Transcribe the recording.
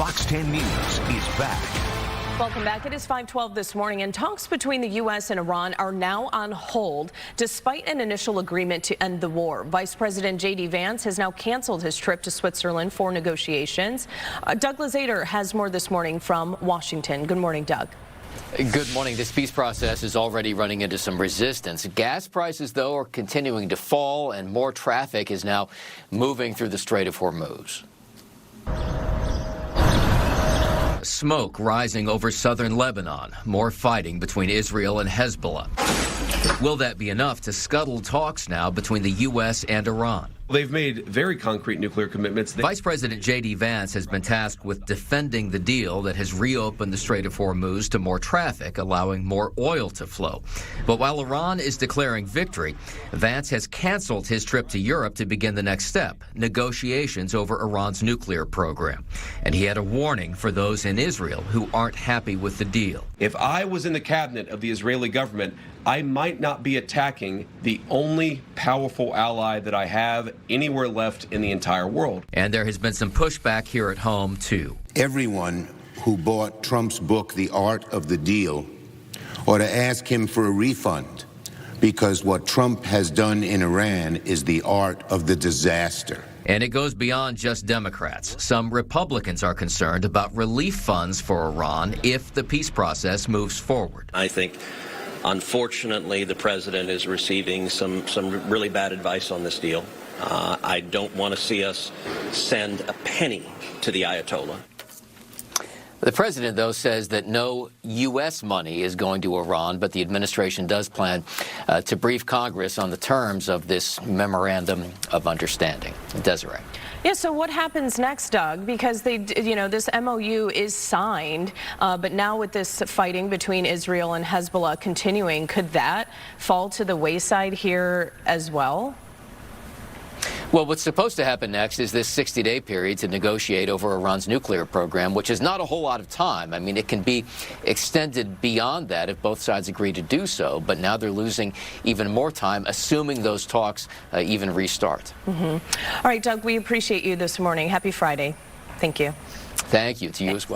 Fox 10 News is back. Welcome back. It is 5:12 this morning, and talks between the U.S. and Iran are now on hold despite an initial agreement to end the war. Vice President J.D. Vance has now canceled his trip to Switzerland for negotiations. Doug Lazater has more this morning from Washington. Good morning, Doug. Good morning. This peace process is already running into some resistance. Gas prices, though, are continuing to fall, and more traffic is now moving through the Strait of Hormuz. Smoke rising over southern Lebanon. More fighting between Israel and Hezbollah. Will that be enough to scuttle talks now between the U.S. and Iran? They've made very concrete nuclear commitments. Vice President J.D. Vance has been tasked with defending the deal that has reopened the Strait of Hormuz to more traffic, allowing more oil to flow. But while Iran is declaring victory, Vance has canceled his trip to Europe to begin the next step, negotiations over Iran's nuclear program. And he had a warning for those in Israel who aren't happy with the deal. If I was in the cabinet of the Israeli government, I might not be attacking the only powerful ally that I have anywhere left in the entire world. And there has been some pushback here at home, too. Everyone who bought Trump's book, The Art of the Deal, ought to ask him for a refund, because what Trump has done in Iran is the art of the disaster. And it goes beyond just Democrats. Some Republicans are concerned about relief funds for Iran if the peace process moves forward. I think, unfortunately, the president is receiving some really bad advice on this deal. I don't want to see us send a penny to the Ayatollah. The president, though, says that no U.S. money is going to Iran, but the administration does plan to brief Congress on the terms of this memorandum of understanding. Desiree. Yeah, so what happens next, Doug? Because this MOU is signed, but now with this fighting between Israel and Hezbollah continuing, could that fall to the wayside here as well? Well, what's supposed to happen next is this 60-day period to negotiate over Iran's nuclear program, which is not a whole lot of time. I mean, it can be extended beyond that if both sides agree to do so. But now they're losing even more time, assuming those talks even restart. All right, Doug, we appreciate you this morning. Happy Friday. Thank you. Thank you to you as well.